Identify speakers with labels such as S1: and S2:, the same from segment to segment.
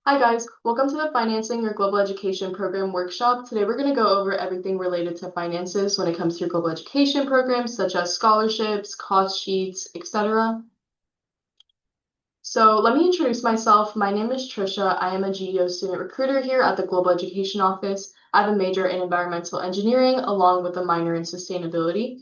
S1: Hi guys, welcome to the Financing Your Global Education Program workshop. Today we're going to go over everything related to finances when it comes to your global education programs, such as scholarships, cost sheets, etc. So let me introduce myself. My name is Trisha. I am a GEO student recruiter here at the Global Education Office. I have a major in environmental engineering along with a minor in sustainability.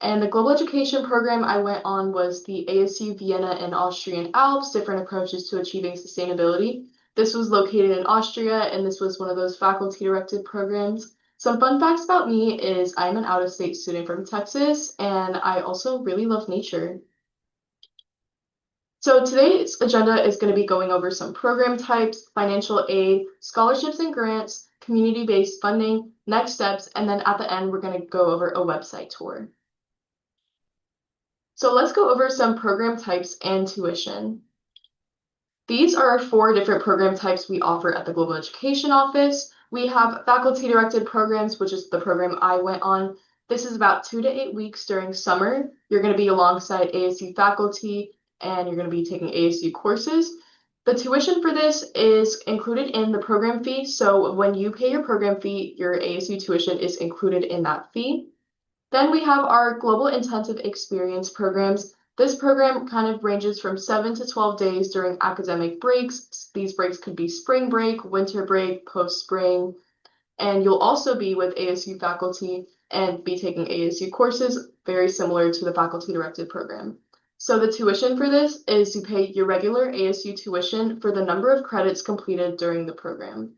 S1: And the global education program I went on was the ASU Vienna and Austrian Alps, different approaches to achieving sustainability. This was located in Austria, and this was one of those faculty-directed programs. Some fun facts about me is I'm an out-of-state student from Texas, and I also really love nature. So today's agenda is going to be going over some program types, financial aid, scholarships and grants, community-based funding, next steps, and then at the end, we're going to go over a website tour. So let's go over some program types and tuition. These are 4 different program types we offer at the Global Education Office. We have faculty-directed programs, which is the program I went on. This is about 2 to 8 weeks during summer. You're going to be alongside ASU faculty, and you're going to be taking ASU courses. The tuition for this is included in the program fee, so when you pay your program fee, your ASU tuition is included in that fee. Then we have our Global Intensive Experience programs. This program kind of ranges from 7 to 12 days during academic breaks. These breaks could be spring break, winter break, post-spring, and you'll also be with ASU faculty and be taking ASU courses, very similar to the faculty-directed program. So the tuition for this is you pay your regular ASU tuition for the number of credits completed during the program.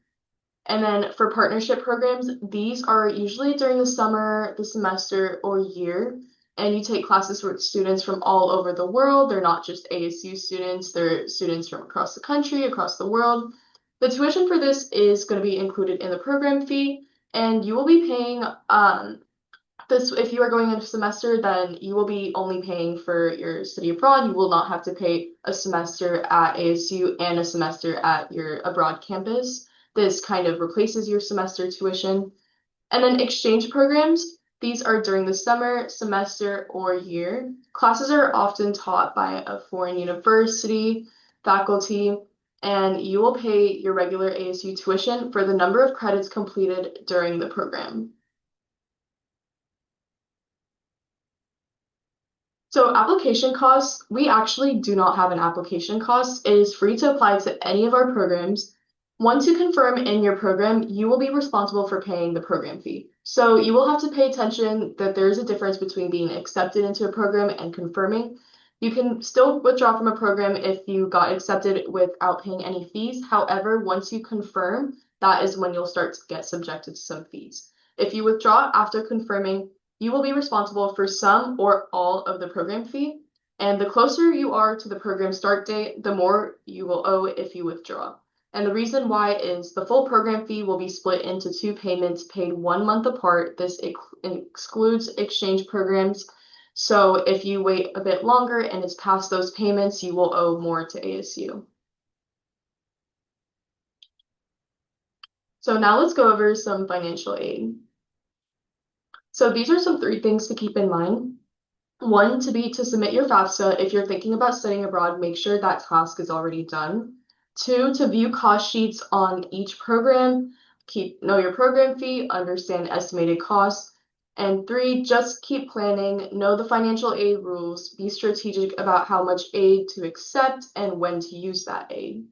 S1: And then for partnership programs, these are usually during the summer, the semester, or year. And you take classes with students from all over the world. They're not just ASU students, they're students from across the country, across the world. The tuition for this is going to be included in the program fee, and you will be paying this if you are going into semester, then you will be only paying for your study abroad. You will not have to pay a semester at ASU and a semester at your abroad campus. This kind of replaces your semester tuition. And then exchange programs, these are during the summer, semester, or year. Classes are often taught by a foreign university, faculty, and you will pay your regular ASU tuition for the number of credits completed during the program. So application costs, we actually do not have an application cost. It is free to apply to any of our programs. Once you confirm in your program, you will be responsible for paying the program fee. So you will have to pay attention that there is a difference between being accepted into a program and confirming. You can still withdraw from a program if you got accepted without paying any fees. However, once you confirm, that is when you'll start to get subjected to some fees. If you withdraw after confirming, you will be responsible for some or all of the program fee, and the closer you are to the program start date, the more you will owe if you withdraw. And the reason why is the full program fee will be split into 2 payments paid 1 month apart. This excludes exchange programs. So if you wait a bit longer and it's past those payments, you will owe more to ASU. So now let's go over some financial aid. So these are some 3 things to keep in mind. One, to submit your FAFSA. If you're thinking about studying abroad, make sure that task is already done. 2, to view cost sheets on each program. Know your program fee, understand estimated costs. And 3, just keep planning, know the financial aid rules, be strategic about how much aid to accept and when to use that aid.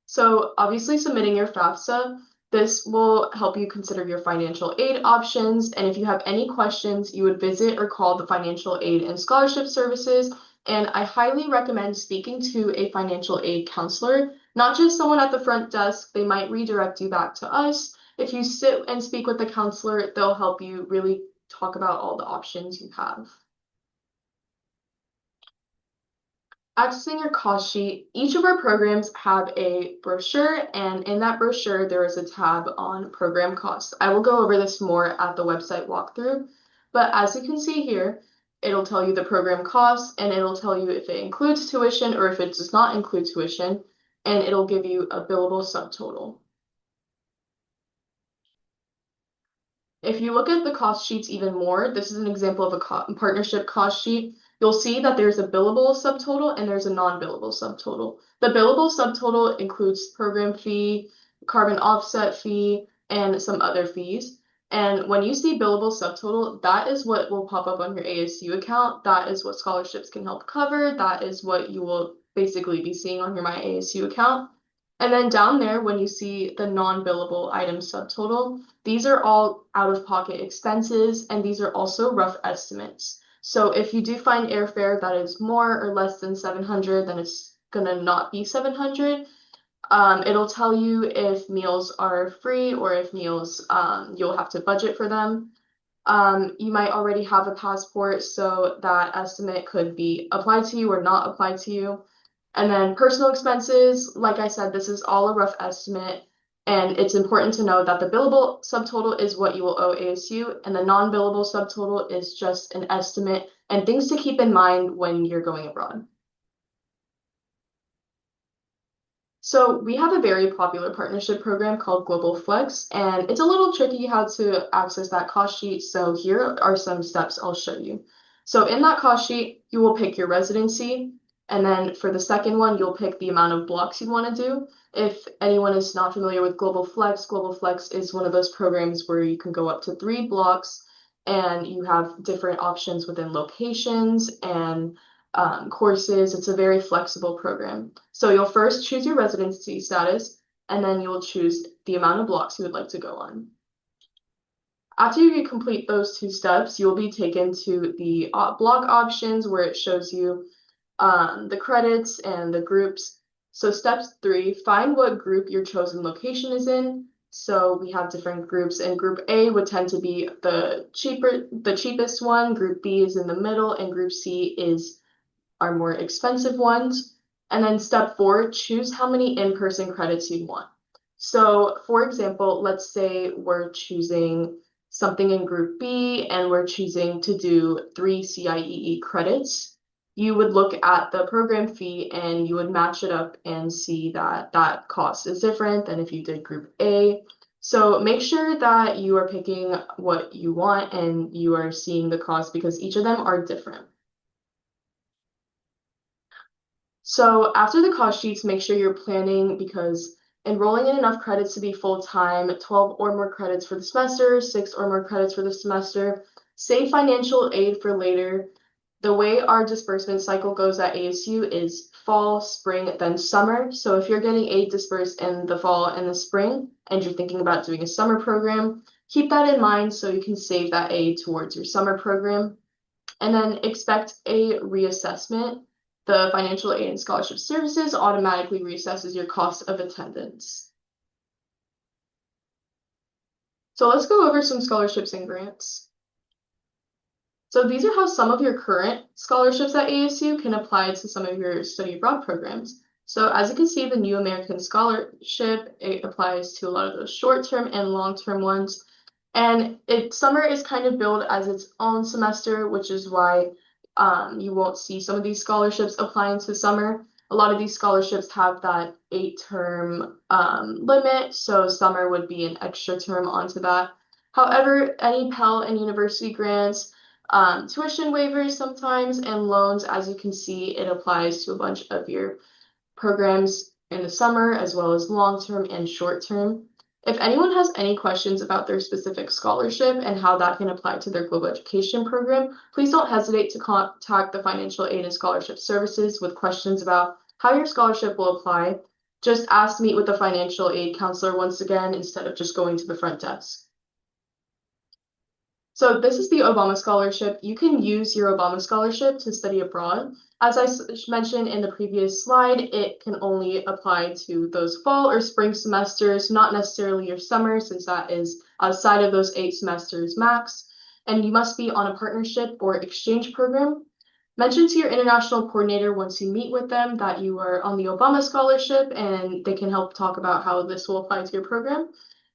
S1: So obviously submitting your FAFSA, this will help you consider your financial aid options. And if you have any questions, you would visit or call the Financial Aid and Scholarship Services. And I highly recommend speaking to a financial aid counselor, not just someone at the front desk. They might redirect you back to us. If you sit and speak with the counselor, they'll help you really talk about all the options you have. Accessing your cost sheet, each of our programs have a brochure, and in that brochure, there is a tab on program costs. I will go over this more at the website walkthrough, but as you can see here, it'll tell you the program costs, and it'll tell you if it includes tuition or if it does not include tuition, and it'll give you a billable subtotal. If you look at the cost sheets even more, this is an example of a partnership cost sheet. you'll see that there's a billable subtotal and there's a non-billable subtotal. The billable subtotal includes program fee, carbon offset fee, and some other fees. And when you see billable subtotal, that is what will pop up on your ASU account. That is what scholarships can help cover. That is what you will basically be seeing on your My ASU account. And then down there, when you see the non-billable item subtotal, these are all out-of-pocket expenses, and these are also rough estimates. So if you do find airfare that is more or less than 700, then it's gonna not be 700. It'll tell you if meals are free or if meals you'll have to budget for them. You might already have a passport, so that estimate could be applied to you or not applied to you. And then personal expenses, like I said, this is all a rough estimate, and it's important to know that the billable subtotal is what you will owe ASU, and the non-billable subtotal is just an estimate and things to keep in mind when you're going abroad. So we have a very popular partnership program called Global Flex, and it's a little tricky how to access that cost sheet. So here are some steps I'll show you. So in that cost sheet, you will pick your residency, and then for the second one, you'll pick the amount of blocks you want to do. If anyone is not familiar with Global Flex is one of those programs where you can go up to 3 blocks, and you have different options within locations and courses. It's a very flexible program. So you'll first choose your residency status, and then you'll choose the amount of blocks you would like to go on. After you complete those 2 steps, you'll be taken to the block options where it shows you the credits and the groups. So step 3, find what group your chosen location is in. So we have different groups, and group A would tend to be the cheapest one, group B is in the middle, and group C is our more expensive ones. And then step 4, choose how many in-person credits you want. So for example, let's say we're choosing something in group B and we're choosing to do 3 CIEE credits. You would look at the program fee and you would match it up and see that that cost is different than if you did group A. So make sure that you are picking what you want and you are seeing the cost because each of them are different. So after the cost sheets, make sure you're planning because enrolling in enough credits to be full-time, 12 or more credits for the semester, 6 or more credits for the semester, save financial aid for later. The way our disbursement cycle goes at ASU is fall, spring, then summer. So if you're getting aid dispersed in the fall and the spring, and you're thinking about doing a summer program, keep that in mind so you can save that aid towards your summer program. And then expect a reassessment. The Financial Aid and Scholarship Services automatically reassesses your cost of attendance. So let's go over some scholarships and grants. So these are how some of your current scholarships at ASU can apply to some of your study abroad programs. So as you can see, the New American Scholarship, it applies to a lot of those short-term and long-term ones. And summer is kind of billed as its own semester, which is why you won't see some of these scholarships applying to summer. A lot of these scholarships have that 8-term limit, so summer would be an extra term onto that. However, any Pell and university grants, tuition waivers sometimes, and loans, as you can see, it applies to a bunch of your programs in the summer as well as long-term and short-term. If anyone has any questions about their specific scholarship and how that can apply to their global education program, please don't hesitate to contact the Financial Aid and Scholarship Services with questions about how your scholarship will apply. Just ask to meet with the financial aid counselor once again instead of just going to the front desk. So this is the Obama Scholarship. You can use your Obama Scholarship to study abroad. As I mentioned in the previous slide, it can only apply to those fall or spring semesters, not necessarily your summer, since that is outside of those 8 semesters max. And you must be on a partnership or exchange program. Mention to your international coordinator once you meet with them that you are on the Obama Scholarship, and they can help talk about how this will apply to your program.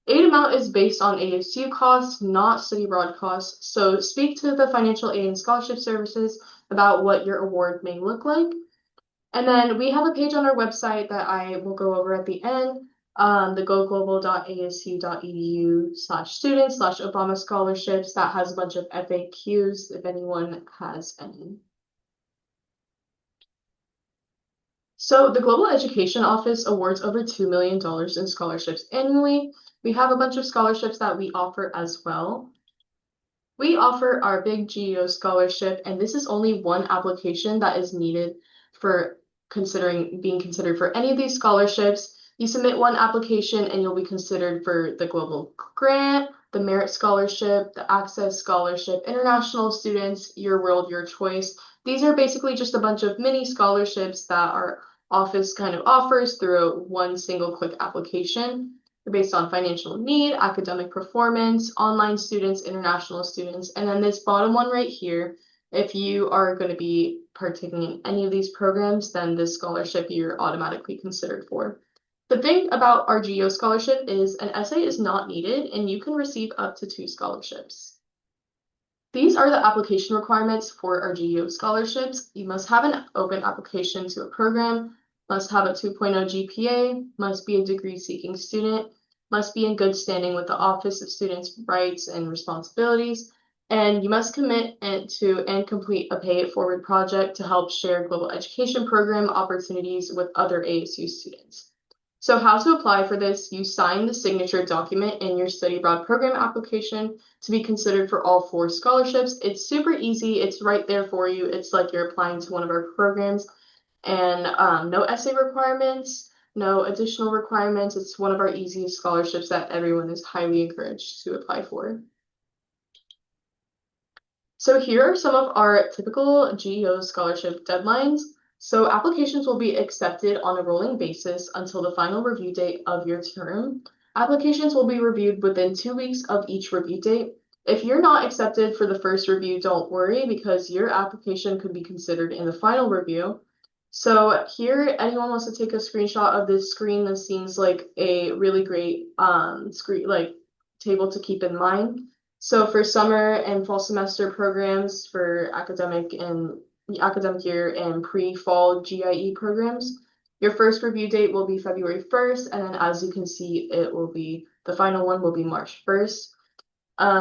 S1: Aid amount is based on ASU costs, not study abroad costs. So speak to the Financial Aid and Scholarship Services about what your award may look like. And then we have a page on our website that I will go over at the end, the goglobal.asu.edu/students/Obama scholarships that has a bunch of FAQs if anyone has any. So the Global Education Office awards over $2 million in scholarships annually. We have a bunch of scholarships that we offer as well. We offer our Big GEO scholarship, and this is only one application that is needed for being considered for any of these scholarships. You submit one application and you'll be considered for the Global Grant, the Merit Scholarship, the Access Scholarship, International Students, Your World, Your Choice. These are basically just a bunch of mini scholarships that our office kind of offers through one single click application. They're based on financial need, academic performance, online students, international students, and then this bottom one right here, if you are going to be partaking in any of these programs, then this scholarship you're automatically considered for. The thing about our GEO scholarship is an essay is not needed and you can receive up to 2 scholarships. These are the application requirements for our GEO scholarships. You must have an open application to a program, must have a 2.0 GPA, must be a degree-seeking student, must be in good standing with the Office of Students' Rights and Responsibilities, and you must commit to and complete a Pay It Forward project to help share global education program opportunities with other ASU students. So how to apply for this, you sign the signature document in your study abroad program application to be considered for all 4 scholarships. It's super easy. It's right there for you. It's like you're applying to one of our programs, and no essay requirements, no additional requirements. It's one of our easiest scholarships that everyone is highly encouraged to apply for. So here are some of our typical GEO scholarship deadlines. So applications will be accepted on a rolling basis until the final review date of your term. Applications will be reviewed within 2 weeks of each review date. If you're not accepted for the first review, don't worry because your application could be considered in the final review. So here, anyone wants to take a screenshot of this screen. This seems like a really great table to keep in mind. So for summer and fall semester programs for academic year and pre-fall GIE programs, your first review date will be February 1st, and then as you can see, the final one will be March 1st.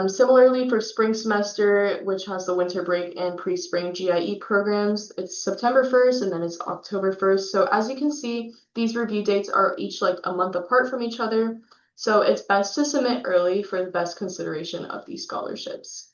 S1: Similarly, for spring semester, which has the winter break and pre-spring GIE programs, it's September 1st and then it's October 1st. So as you can see, these review dates are each like a month apart from each other. So it's best to submit early for the best consideration of these scholarships.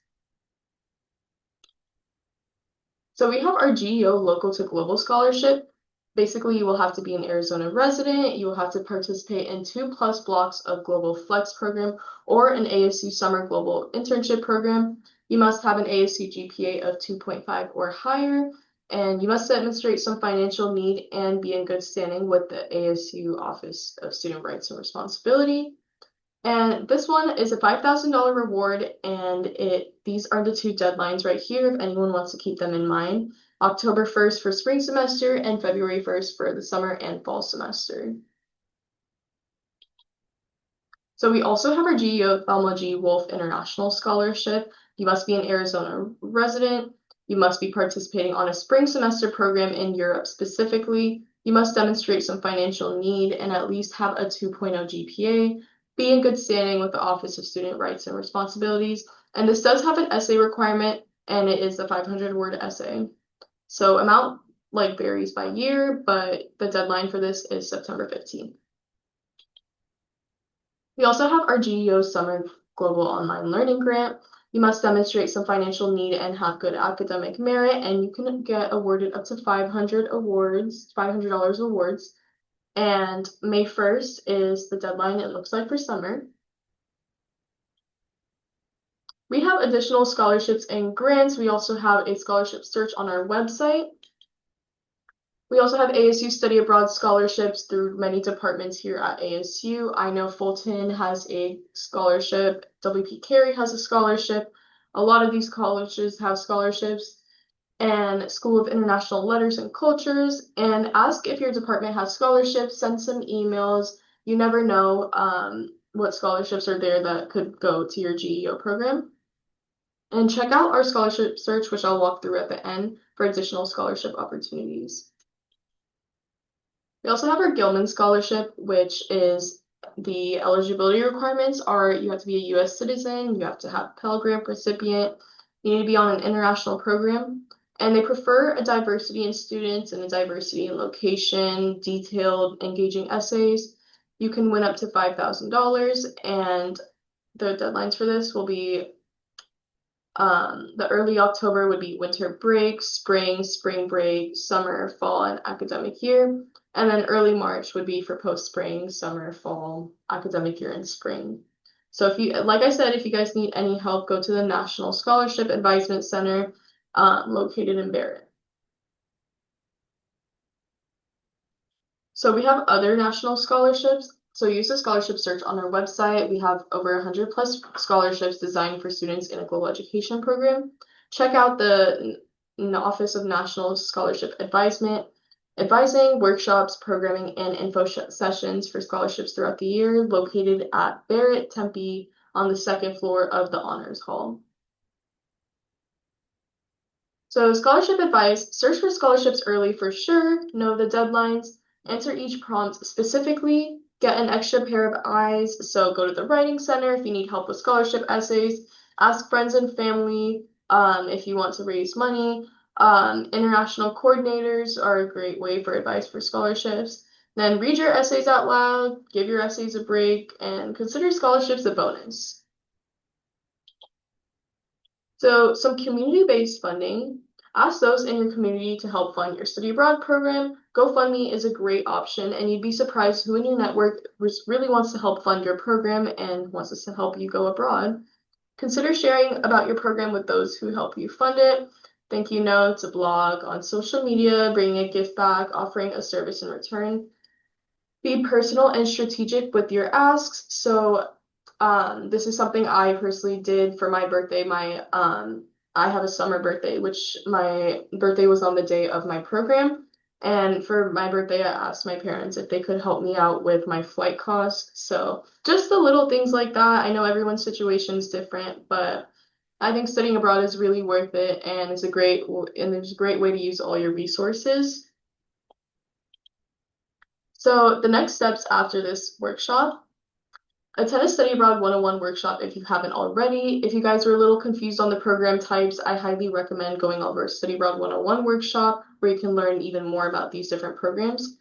S1: So we have our GEO Local to Global Scholarship. Basically, you will have to be an Arizona resident, you will have to participate in 2+ blocks of Global Flex program or an ASU Summer Global Internship program. You must have an ASU GPA of 2.5 or higher, and you must demonstrate some financial need and be in good standing with the ASU Office of Student Rights and Responsibility. And this one is a $5,000 reward, and these are the 2 deadlines right here if anyone wants to keep them in mind. October 1st for spring semester and February 1st for the summer and fall semester. So we also have our GEO Thelma G. Wolf International Scholarship. You must be an Arizona resident. You must be participating on a spring semester program in Europe specifically. You must demonstrate some financial need and at least have a 2.0 GPA. Be in good standing with the Office of Student Rights and Responsibilities. And this does have an essay requirement, and it is a 500-word essay. So amount varies by year, but the deadline for this is September 15th. We also have our GEO Summer Global Online Learning Grant. You must demonstrate some financial need and have good academic merit, and you can get awarded up to $500 awards. And May 1st is the deadline, it looks like, for summer. We have additional scholarships and grants. We also have a scholarship search on our website. We also have ASU Study Abroad scholarships through many departments here at ASU. I know Fulton has a scholarship, WP Carey has a scholarship. A lot of these colleges have scholarships, and School of International Letters and Cultures. And ask if your department has scholarships, send some emails. You never know what scholarships are there that could go to your GEO program. And check out our scholarship search, which I'll walk through at the end, for additional scholarship opportunities. We also have our Gilman Scholarship, which is the eligibility requirements are you have to be a U.S. citizen, you have to have Pell Grant recipient, you need to be on an international program, And they prefer a diversity in students and a diversity in location, detailed, engaging essays. You can win up to $5,000, and the deadlines for this will be the early October would be winter break, spring break, summer, fall, and academic year. And then early March would be for post-spring, summer, fall, academic year, and spring. So if you, like I said, if you guys need any help, go to the National Scholarship Advisement Center, located in Barrett. So we have other national scholarships. So use the scholarship search on our website. We have over 100 plus scholarships designed for students in a global education program. Check out the Office of National Scholarship Advising, workshops, programming, and info sessions for scholarships throughout the year, located at Barrett, Tempe, on the second floor of the Honors Hall. So scholarship advice, search for scholarships early for sure, know the deadlines, answer each prompt specifically, get an extra pair of eyes, so go to the writing center if you need help with scholarship essays, ask friends and family if you want to raise money. International coordinators are a great way for advice for scholarships. Then read your essays out loud, give your essays a break, and consider scholarships a bonus. So some community-based funding, ask those in your community to help fund your study abroad program. GoFundMe is a great option, and you'd be surprised who in your network really wants to help fund your program and wants us to help you go abroad. Consider sharing about your program with those who help you fund it. Thank you notes, a blog, on social media, bringing a gift back, offering a service in return. Be personal and strategic with your asks. So this is something I personally did for my birthday. I have a summer birthday, which my birthday was on the day of my program. And for my birthday, I asked my parents if they could help me out with my flight costs. So just the little things like that. I know everyone's situation is different, but I think studying abroad is really worth it, and there's a great way to use all your resources. So the next steps after this workshop, attend a Study Abroad 101 workshop if you haven't already. If you guys are a little confused on the program types, I highly recommend going over a Study Abroad 101 workshop where you can learn even more about these different programs.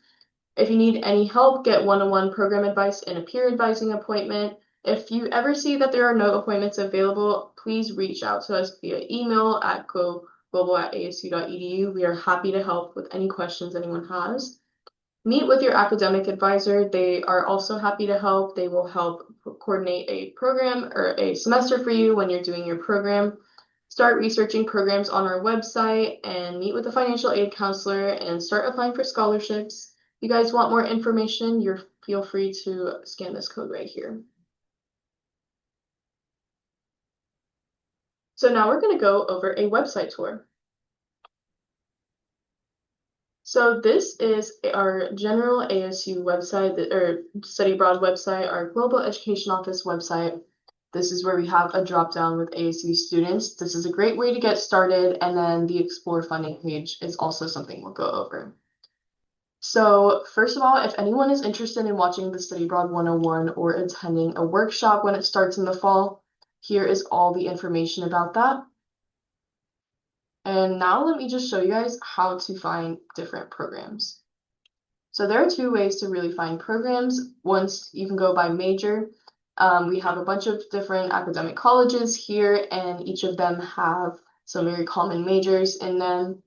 S1: If you need any help, get one-on-one program advice and a peer advising appointment. If you ever see that there are no appointments available, please reach out to us via email at global@asu.edu. We are happy to help with any questions anyone has. Meet with your academic advisor. They are also happy to help. They will help coordinate a program or a semester for you when you're doing your program. Start researching programs on our website and meet with a financial aid counselor and start applying for scholarships. If you guys want more information, feel free to scan this code right here. So now we're going to go over a website tour. So this is our general ASU website, or Study Abroad website, our Global Education Office website. This is where we have a drop down with ASU students. This is a great way to get started, and then the Explore funding page is also something we'll go over. So first of all, if anyone is interested in watching the Study Abroad 101 or attending a workshop when it starts in the fall, here is all the information about that. And now let me just show you guys how to find different programs. So there are two ways to really find programs. Once you can go by major. We have a bunch of different academic colleges here, and each of them have some very common majors in them.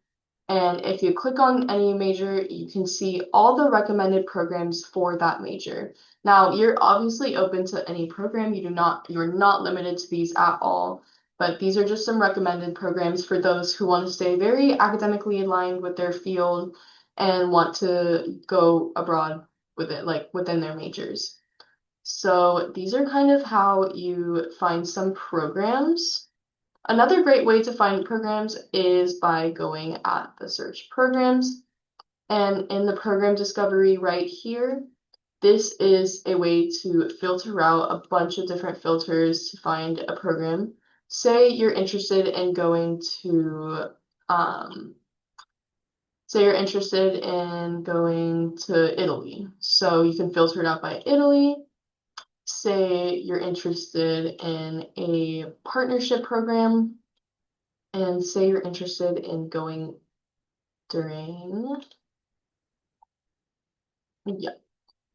S1: And if you click on any major, you can see all the recommended programs for that major. Now, you're obviously open to any program. You're not limited to these at all. But these are just some recommended programs for those who want to stay very academically aligned with their field and want to go abroad with it, like within their majors. So these are kind of how you find some programs. Another great way to find programs is by going at the search programs. And in the program discovery right here, this is a way to filter out a bunch of different filters to find a program. Say you're interested in going to Italy. So you can filter it out by Italy. Say you're interested in a partnership program. and say you're interested in going during, yeah.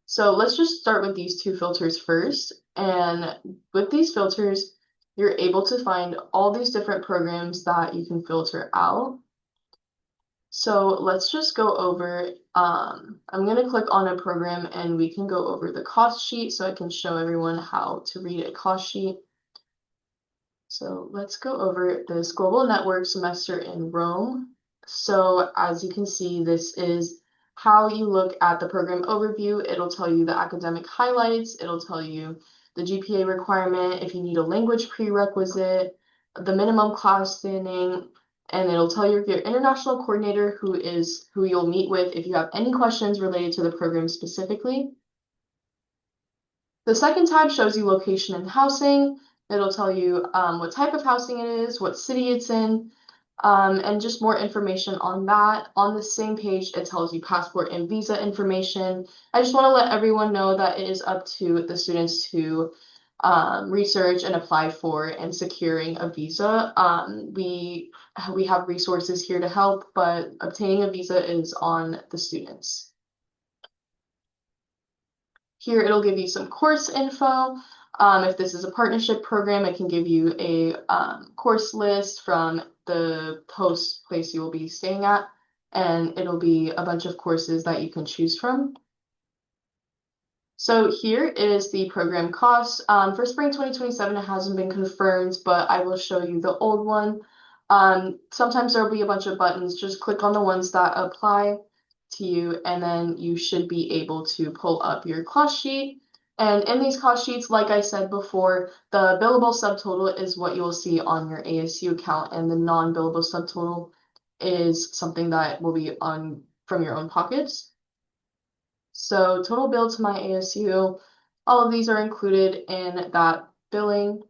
S1: So let's just start with these two filters first. And with these filters, you're able to find all these different programs that you can filter out. So let's just go over, I'm going to click on a program and we can go over the cost sheet so I can show everyone how to read a cost sheet. So let's go over this Global Network Semester in Rome. So as you can see, this is how you look at the program overview. It'll tell you the academic highlights. It'll tell you the GPA requirement, if you need a language prerequisite, the minimum class standing, and it'll tell you your international coordinator who you'll meet with if you have any questions related to the program specifically. The second tab shows you location and housing. It'll tell you what type of housing it is, what city it's in, and just more information on that. On the same page, it tells you passport and visa information. I just want to let everyone know that it is up to the students to research and apply for and securing a visa. We have resources here to help, but obtaining a visa is on the students. Here it'll give you some course info. If this is a partnership program, it can give you a course list from the host place you will be staying at, and it'll be a bunch of courses that you can choose from. So here is the program cost. For spring 2027, it hasn't been confirmed, but I will show you the old one. Sometimes there'll be a bunch of buttons. Just click on the ones that apply to you, and then you should be able to pull up your cost sheet. And in these cost sheets, like I said before, the billable subtotal is what you'll see on your ASU account, and the non-billable subtotal is something that will be on from your own pockets. So total bill to my ASU, all of these are included in that billing.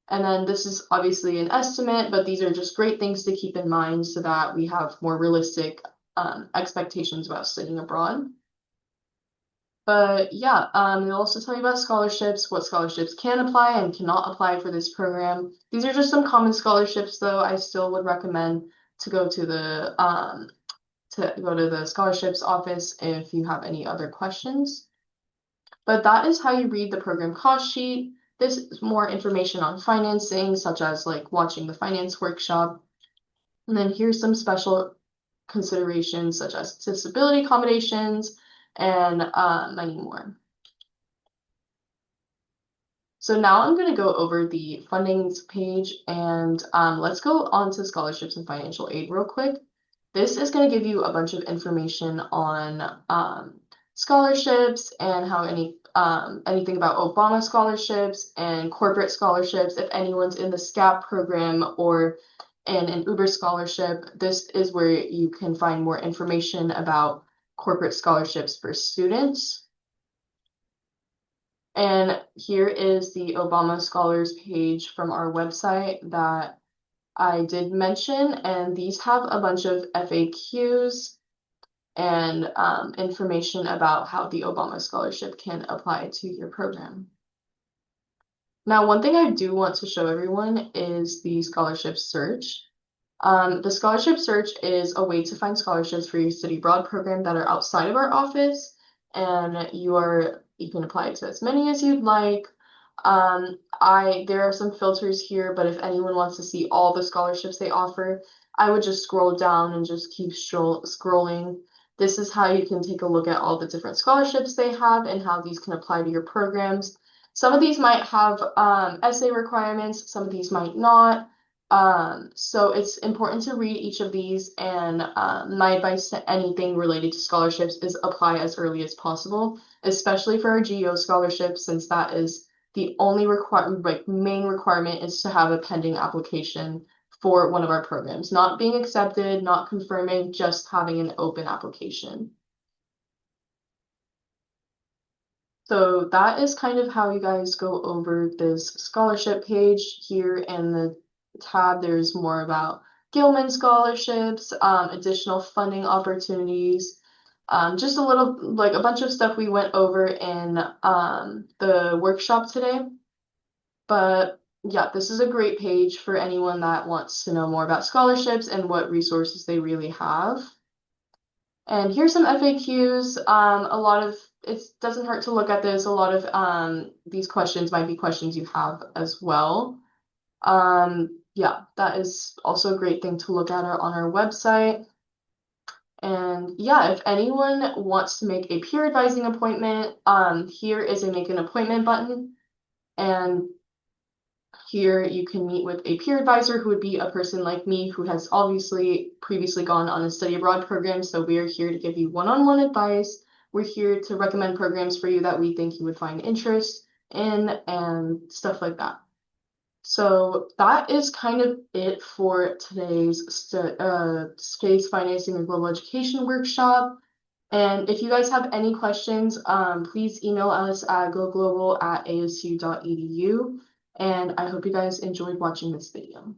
S1: And then this is obviously an estimate, but these are just great things to keep in mind so that we have more realistic expectations about studying abroad. But yeah, they'll also tell you about scholarships, what scholarships can apply and cannot apply for this program. These are just some common scholarships, though. I still would recommend to go to the scholarships office if you have any other questions. But that is how you read the program cost sheet. This is more information on financing, such as like watching the finance workshop. And then here's some special considerations such as disability accommodations and many more. So now I'm going to go over the fundings page and let's go on to scholarships and financial aid real quick. This is going to give you a bunch of information on scholarships and how anything about Obama scholarships and corporate scholarships. If anyone's in the SCAP program or in an Uber scholarship, this is where you can find more information about corporate scholarships for students. And here is the Obama Scholars page from our website that I did mention, and these have a bunch of FAQs and information about how the Obama Scholarship can apply to your program. Now, one thing I do want to show everyone is the scholarship search. The scholarship search is a way to find scholarships for your study abroad program that are outside of our office, and you can apply to as many as you'd like. There are some filters here, but if anyone wants to see all the scholarships they offer, I would just scroll down and just keep scrolling. This is how you can take a look at all the different scholarships they have and how these can apply to your programs. Some of these might have essay requirements, some of these might not. So it's important to read each of these, and my advice to anything related to scholarships is apply as early as possible, especially for our GEO scholarships, since that is the only main requirement is to have a pending application for one of our programs, not being accepted, not confirming, just having an open application. So that is kind of how you guys go over this scholarship page. Here in the tab, there's more about Gilman scholarships, additional funding opportunities, just a bunch of stuff we went over in the workshop today. But yeah, this is a great page for anyone that wants to know more about scholarships and what resources they really have. And here's some FAQs. It doesn't hurt to look at this. A lot of these questions might be questions you have as well. Yeah, that is also a great thing to look at on our website. And yeah, if anyone wants to make a peer advising appointment, here is a make an appointment button. And here you can meet with a peer advisor who would be a person like me who has obviously previously gone on a study abroad program. So we are here to give you one-on-one advice. We're here to recommend programs for you that we think you would find interest in and stuff like that. So that is kind of it for today's Space Financing and Global Education workshop. And if you guys have any questions, please email us at goglobal@asu.edu. And I hope you guys enjoyed watching this video.